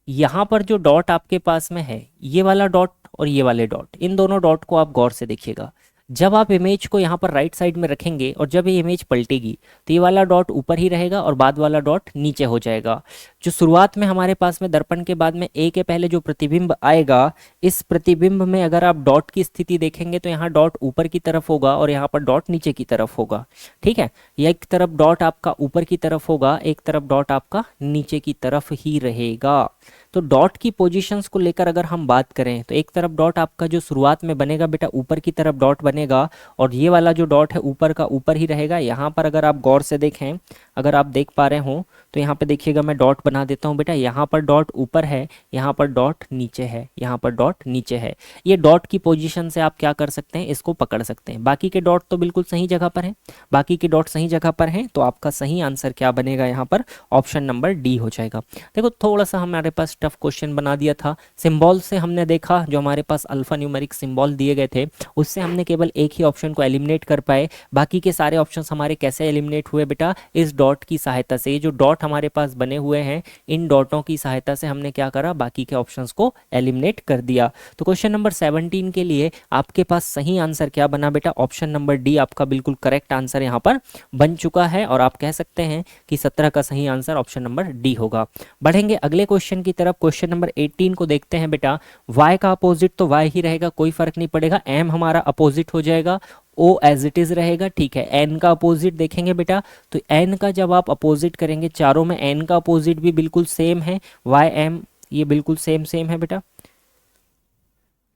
यहाँ पर जो डॉट आपके पास में है, ये वाला डॉट और ये वाले डॉट, इन दोनों डॉट को आप गौर से देखिएगा। जब आप इमेज को यहाँ पर राइट साइड में रखेंगे और जब ये इमेज पलटेगी तो ये वाला डॉट ऊपर ही रहेगा और बाद वाला डॉट नीचे हो जाएगा। जो शुरुआत में हमारे पास में दर्पण के बाद में ए के पहले जो प्रतिबिंब आएगा, इस प्रतिबिंब में अगर आप डॉट की स्थिति देखेंगे तो यहाँ डॉट ऊपर की तरफ होगा और यहाँ पर डॉट नीचे की तरफ होगा। ठीक है, एक तरफ डॉट आपका ऊपर की तरफ होगा, एक तरफ डॉट आपका नीचे की तरफ ही रहेगा। तो डॉट की पोजीशंस को लेकर अगर हम बात करें तो एक तरफ डॉट आपका जो शुरुआत में बनेगा बेटा ऊपर की तरफ डॉट बनेगा और ये वाला जो डॉट है ऊपर का ऊपर ही रहेगा। यहाँ पर अगर आप गौर से देखें, अगर आप देख पा रहे हो तो यहाँ पे देखिएगा, मैं डॉट बना देता हूँ बेटा। यहाँ पर डॉट ऊपर है, यहाँ पर डॉट नीचे है, यहाँ पर डॉट नीचे है। ये डॉट की पोजीशन से आप क्या कर सकते हैं, इसको पकड़ सकते हैं। बाकी के डॉट तो बिल्कुल सही जगह पर हैं, बाकी के डॉट सही जगह पर हैं, तो आपका सही आंसर क्या बनेगा यहाँ पर, ऑप्शन नंबर डी हो जाएगा। देखो थोड़ा सा हमारे पास टफ क्वेश्चन बना दिया था। सिंबल से हमने देखा, जो हमारे पास अल्फा न्यूमेरिक सिंबल दिए गए थे उससे हमने केवल एक ही ऑप्शन को एलिमिनेट कर पाए। बाकी के सारे ऑप्शंस हमारे कैसे एलिमिनेट हुए बेटा, इस डॉट की सहायता से। ये जो डॉट हमारे पास बने हुए हैं, इन डॉटों की सहायता से हमने क्या करा, बाकी के ऑप्शंस को एलिमिनेट कर दिया। तो क्वेश्चन नंबर 17 के लिए आपके पास सही आंसर क्या बना बेटा, ऑप्शन नंबर डी आपका बिल्कुल करेक्ट आंसर यहाँ पर बन चुका है और आप कह सकते हैं कि 17 का सही आंसर ऑप्शन नंबर डी होगा। बढ़ेंगे अगले क्वेश्चन की तरफ। क्वेश्चन नंबर 18 को देखते हैं बेटा। y का अपोजिट तो y ही रहेगा, कोई फर्क नहीं पड़ेगा। m हमारा अपोजिट हो जाएगा, o एज इट इज रहेगा। ठीक है, n का अपोजिट देखेंगे बेटा, तो n का जब आप अपोजिट करेंगे, चारों में n का अपोजिट भी बिल्कुल सेम है, y m ये बिल्कुल सेम सेम है बेटा।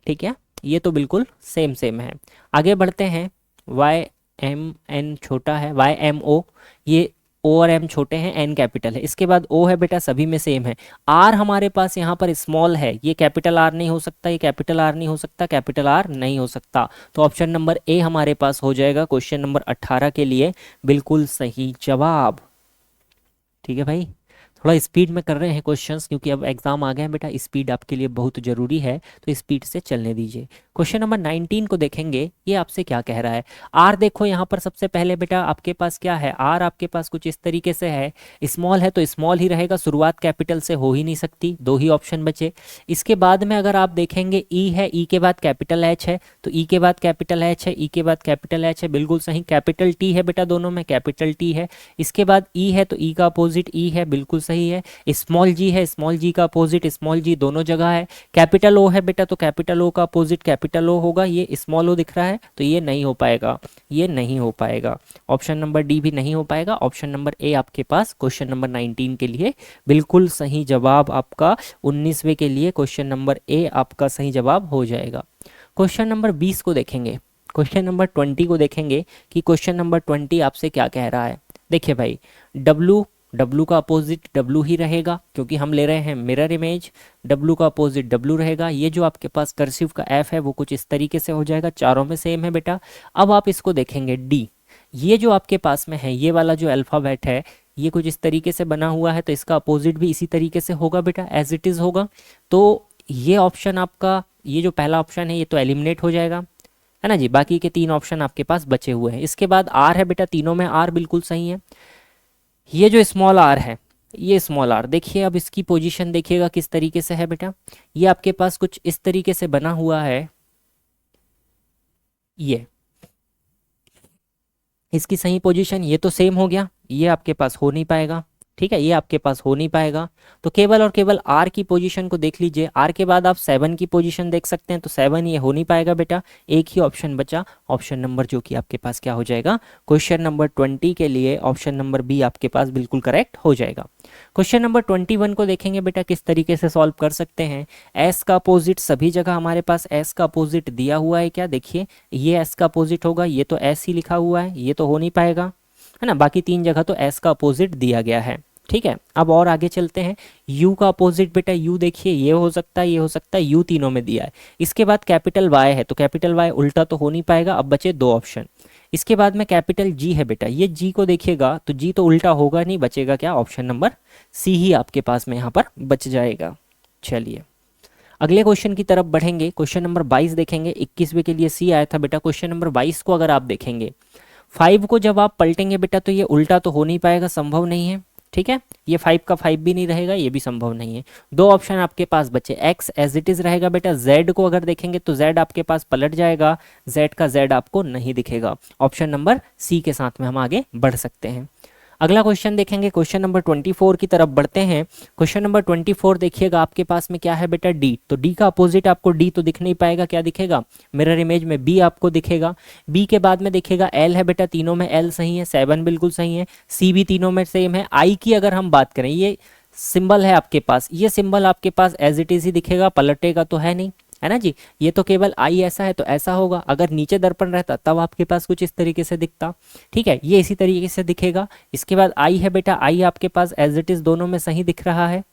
ठीक है, ये तो बिल्कुल सेम सेम है। आगे बढ़ते हैं, y m n छोटा है, y m o, ये o और m छोटे हैं, n कैपिटल है। इसके बाद o है बेटा, सभी में सेम है। r हमारे पास यहाँ पर स्मॉल है, ये कैपिटल r नहीं हो सकता, ये कैपिटल r नहीं हो सकता, कैपिटल r नहीं हो सकता। तो ऑप्शन नंबर ए हमारे पास हो जाएगा क्वेश्चन नंबर 18 के लिए बिल्कुल सही जवाब। ठीक है भाई, थोड़ा स्पीड में कर रहे हैं क्वेश्चंस क्योंकि अब एग्जाम आ गए हैं बेटा, स्पीड आपके लिए बहुत जरूरी है, तो स्पीड से चलने दीजिए। क्वेश्चन नंबर 19 को देखेंगे, ये आपसे क्या कह रहा है। आर देखो यहाँ पर सबसे पहले बेटा आपके पास क्या है, आर आपके पास कुछ इस तरीके से है, स्मॉल है तो स्मॉल ही रहेगा, शुरुआत कैपिटल से हो ही नहीं सकती, दो ही ऑप्शन बचे। इसके बाद में अगर आप देखेंगे ई है, ई के बाद कैपिटल एच है, तो ई के बाद कैपिटल एच है, ई के बाद कैपिटल एच है, बिल्कुल सही। कैपिटल टी है बेटा, दोनों में कैपिटल टी है। इसके बाद ई है, तो ई का अपोजिट ई है, बिल्कुल सही है। स्मॉल जी है, स्मॉल जी का अपोजिट स्मॉल जी, दोनों जगह है। कैपिटल ओ है बेटा, तो कैपिटल ओ का अपोजिट कैपिटल ओ होगा, ये स्मॉल ओ दिख रहा है तो ये नहीं हो पाएगा, ये नहीं हो पाएगा। ऑप्शन नंबर डी भी नहीं हो पाएगा। ऑप्शन नंबर ए आपके पास क्वेश्चन नंबर 19 के लिए बिल्कुल सही जवाब आपका 19वें के लिए क्वेश्चन नंबर ए आपका सही जवाब हो जाएगा। क्वेश्चन नंबर 20 को देखेंगे, क्वेश्चन नंबर 20 को देखेंगे कि क्वेश्चन नंबर 20 आपसे क्या कह रहा है। देखिए भाई, W का अपोजिट W ही रहेगा क्योंकि हम ले रहे हैं मिरर इमेज, W का अपोजिट W रहेगा। ये जो आपके पास कर्सिव का F है वो कुछ इस तरीके से हो जाएगा, चारों में सेम है बेटा। अब आप इसको देखेंगे D, ये जो आपके पास में है, ये वाला जो अल्फ़ाबेट है ये कुछ इस तरीके से बना हुआ है, तो इसका अपोजिट भी इसी तरीके से होगा बेटा, एज इट इज़ होगा। तो ये ऑप्शन आपका, ये जो पहला ऑप्शन है ये तो एलिमिनेट हो जाएगा, है ना जी। बाकी के 3 ऑप्शन आपके पास बचे हुए हैं। इसके बाद R है बेटा, तीनों में R बिल्कुल सही है। ये जो स्मॉल आर है, ये स्मॉल आर देखिए, अब इसकी पोजीशन देखिएगा किस तरीके से है बेटा, ये आपके पास कुछ इस तरीके से बना हुआ है। ये इसकी सही पोजीशन, ये तो सेम हो गया, ये आपके पास हो नहीं पाएगा। ठीक है, ये आपके पास हो नहीं पाएगा। तो केवल और केवल आर की पोजीशन को देख लीजिए। आर के बाद आप 7 की पोजीशन देख सकते हैं, तो 7 ये हो नहीं पाएगा बेटा। एक ही ऑप्शन बचा, ऑप्शन नंबर जो कि आपके पास क्या हो जाएगा, क्वेश्चन नंबर 20 के लिए ऑप्शन नंबर बी आपके पास बिल्कुल करेक्ट हो जाएगा। क्वेश्चन नंबर 21 को देखेंगे बेटा, किस तरीके से सॉल्व कर सकते हैं। एस का अपोजिट सभी जगह हमारे पास एस का अपोजिट दिया हुआ है क्या, देखिए ये एस का अपोजिट होगा, ये तो एस ही लिखा हुआ है, ये तो हो नहीं पाएगा, है ना। बाकी 3 जगह तो एस का अपोजिट दिया गया है। ठीक है, अब और आगे चलते हैं। यू का अपोजिट बेटा, यू देखिए ये हो सकता है, ये हो सकता है, यू तीनों में दिया है। इसके बाद कैपिटल वाई है, तो कैपिटल वाई उल्टा तो हो नहीं पाएगा, अब बचे 2 ऑप्शन। इसके बाद में कैपिटल जी है बेटा, ये जी को देखिएगा तो जी तो उल्टा होगा नहीं, बचेगा क्या, ऑप्शन नंबर सी ही आपके पास में यहाँ पर बच जाएगा। चलिए अगले क्वेश्चन की तरफ बढ़ेंगे। क्वेश्चन नंबर 22 देखेंगे, 21वें के लिए सी आया था बेटा। क्वेश्चन नंबर 22 को अगर आप देखेंगे, 5 को जब आप पलटेंगे बेटा तो ये उल्टा तो हो नहीं पाएगा, संभव नहीं है। ठीक है, ये 5 का 5 भी नहीं रहेगा, ये भी संभव नहीं है। दो ऑप्शन आपके पास बचे, x एज इट इज रहेगा बेटा, z को अगर देखेंगे तो z आपके पास पलट जाएगा, z का z आपको नहीं दिखेगा। ऑप्शन नंबर सी के साथ में हम आगे बढ़ सकते हैं। अगला क्वेश्चन देखेंगे, क्वेश्चन नंबर 24 की तरफ बढ़ते हैं। क्वेश्चन नंबर 24 देखिएगा, आपके पास में क्या है बेटा, डी। तो डी का अपोजिट आपको डी तो दिख नहीं पाएगा, क्या दिखेगा, मिरर इमेज में बी आपको दिखेगा। बी के बाद में देखिएगा एल है बेटा, तीनों में एल सही है, 7 बिल्कुल सही है, सी भी तीनों में सेम है। आई की अगर हम बात करें, ये सिंबल है आपके पास, ये सिंबल आपके पास एज इट इज ही दिखेगा, पलटेगा तो है नहीं, है ना जी। ये तो केवल आई ऐसा है तो ऐसा होगा, अगर नीचे दर्पण रहता तब आपके पास कुछ इस तरीके से दिखता, ठीक है, ये इसी तरीके से दिखेगा। इसके बाद आई है बेटा, आई आपके पास एज इट इज दोनों में सही दिख रहा है,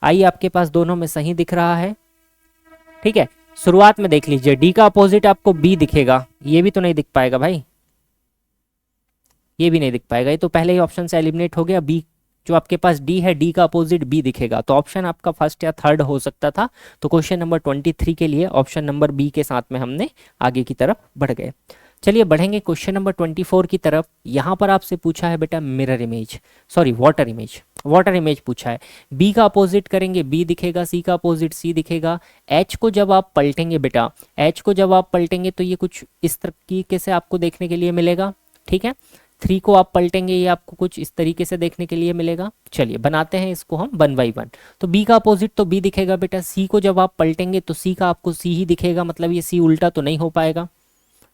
आई आपके पास दोनों में सही दिख रहा है, ठीक है। शुरुआत में देख लीजिए, डी का अपोजिट आपको बी दिखेगा, ये भी तो नहीं दिख पाएगा भाई, ये भी नहीं दिख पाएगा, ये तो पहले ही ऑप्शन से एलिमिनेट हो गया। बी जो आपके पास डी है, डी का अपोजिट बी दिखेगा, तो ऑप्शन आपका फर्स्ट या थर्ड हो सकता था। तो क्वेश्चन नंबर 23 के लिए ऑप्शन नंबर बी के साथ में हमने आगे की तरफ बढ़ गए। चलिए बढ़ेंगे क्वेश्चन नंबर 24 की तरफ। यहाँ पर आपसे पूछा है बेटा mirror image, sorry water image, water image पूछा है। बी का अपोजिट करेंगे बी दिखेगा, सी का अपोजिट सी दिखेगा। एच को जब आप पलटेंगे बेटा, एच को जब आप पलटेंगे तो ये कुछ इस तरीके से आपको देखने के लिए मिलेगा, ठीक है। 3 को आप पलटेंगे, ये आपको कुछ इस तरीके से देखने के लिए मिलेगा। चलिए बनाते हैं इसको हम 1 बाई 1। तो बी का अपोजिट तो बी दिखेगा बेटा, सी को जब आप पलटेंगे तो सी का आपको सी ही दिखेगा, मतलब ये सी उल्टा तो नहीं हो पाएगा,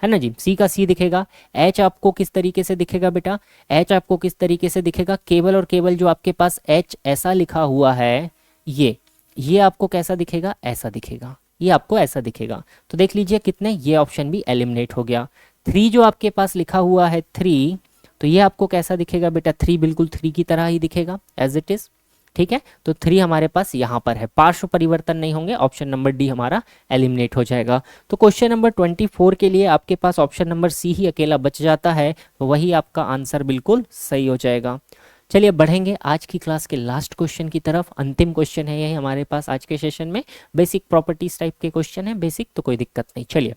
है ना जी, सी का सी दिखेगा। एच आपको किस तरीके से दिखेगा बेटा, एच आपको किस तरीके से दिखेगा, केवल और केवल जो आपके पास एच ऐसा लिखा हुआ है, ये आपको कैसा दिखेगा, ऐसा दिखेगा, ये आपको ऐसा दिखेगा। तो देख लीजिए कितने, ये ऑप्शन भी एलिमिनेट हो गया। 3 जो आपके पास लिखा हुआ है 3, तो ये आपको कैसा दिखेगा बेटा, 3 बिल्कुल 3 की तरह ही दिखेगा एज इट इज, ठीक है। तो 3 हमारे पास यहाँ पर है, पार्श्व परिवर्तन नहीं होंगे, ऑप्शन नंबर डी हमारा एलिमिनेट हो जाएगा। तो क्वेश्चन नंबर 24 के लिए आपके पास ऑप्शन नंबर सी ही अकेला बच जाता है, तो वही आपका आंसर बिल्कुल सही हो जाएगा। चलिए बढ़ेंगे आज की क्लास के लास्ट क्वेश्चन की तरफ। अंतिम क्वेश्चन है यही हमारे पास आज के सेशन में, बेसिक प्रॉपर्टीज टाइप के क्वेश्चन है, बेसिक तो कोई दिक्कत नहीं। चलिए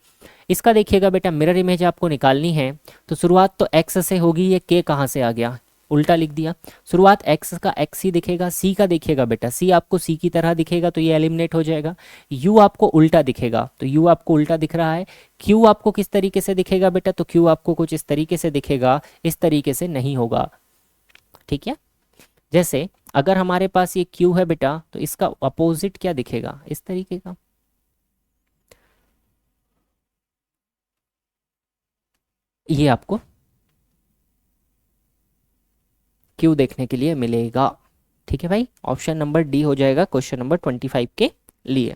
इसका देखिएगा बेटा, मिरर इमेज आपको निकालनी है, तो शुरुआत तो एक्स से होगी, ये के कहाँ से आ गया, उल्टा लिख दिया। शुरुआत एक्स का एक्स ही दिखेगा, सी का देखिएगा बेटा, सी आपको सी की तरह दिखेगा, तो ये एलिमिनेट हो जाएगा। यू आपको उल्टा दिखेगा, तो यू आपको उल्टा दिख रहा है। क्यू आपको किस तरीके से दिखेगा बेटा, तो क्यू आपको कुछ इस तरीके से दिखेगा, इस तरीके से नहीं होगा, ठीक है। जैसे अगर हमारे पास ये क्यू है बेटा, तो इसका अपोजिट क्या दिखेगा, इस तरीके का, ये आपको क्यू देखने के लिए मिलेगा, ठीक है भाई। ऑप्शन नंबर डी हो जाएगा क्वेश्चन नंबर 25 के लिए।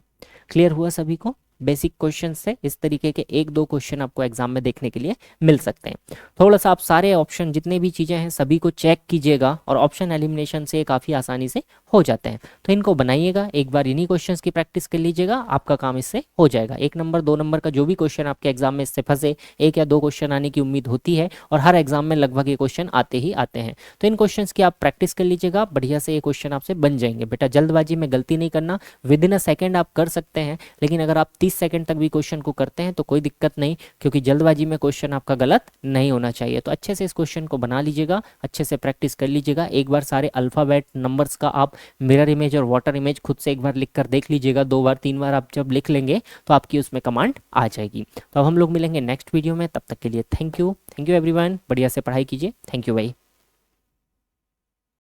क्लियर हुआ सभी को, बेसिक क्वेश्चन से इस तरीके के 1-2 क्वेश्चन आपको एग्जाम में देखने के लिए मिल सकते हैं। थोड़ा सा आप सारे ऑप्शन जितने भी चीज़ें हैं सभी को चेक कीजिएगा, और ऑप्शन एलिमिनेशन से काफ़ी आसानी से हो जाते हैं, तो इनको बनाइएगा, एक बार इन्हीं क्वेश्चंस की प्रैक्टिस कर लीजिएगा, आपका काम इससे हो जाएगा। 1 नंबर 2 नंबर का जो भी क्वेश्चन आपके एग्जाम में इससे फंसे, 1 या 2 क्वेश्चन आने की उम्मीद होती है, और हर एग्जाम में लगभग ये क्वेश्चन आते ही आते हैं। तो इन क्वेश्चन की आप प्रैक्टिस कर लीजिएगा, बढ़िया से ये क्वेश्चन आपसे बन जाएंगे बेटा। जल्दबाजी में गलती नहीं करना, विद इन अ सेकेंड आप कर सकते हैं, लेकिन अगर आप 30 सेकंड तक भी क्वेश्चन को करते हैं तो कोई दिक्कत नहीं, क्योंकि जल्दबाजी में क्वेश्चन आपका गलत नहीं होना चाहिए। तो अच्छे से इस क्वेश्चन को बना लीजिएगा, अच्छे से प्रैक्टिस कर लीजिएगा। एक बार सारे अल्फाबेट नंबर्स का आप मिरर इमेज और वाटर इमेज खुद से एक बार लिख कर देख लीजिएगा, 2 बार 3 बार आप जब लिख लेंगे तो आपकी उसमें कमांड आ जाएगी। तो अब हम लोग मिलेंगे नेक्स्ट वीडियो में, तब तक के लिए थैंक यू एवरीवन, बढ़िया से पढ़ाई कीजिए, थैंक यू भाई।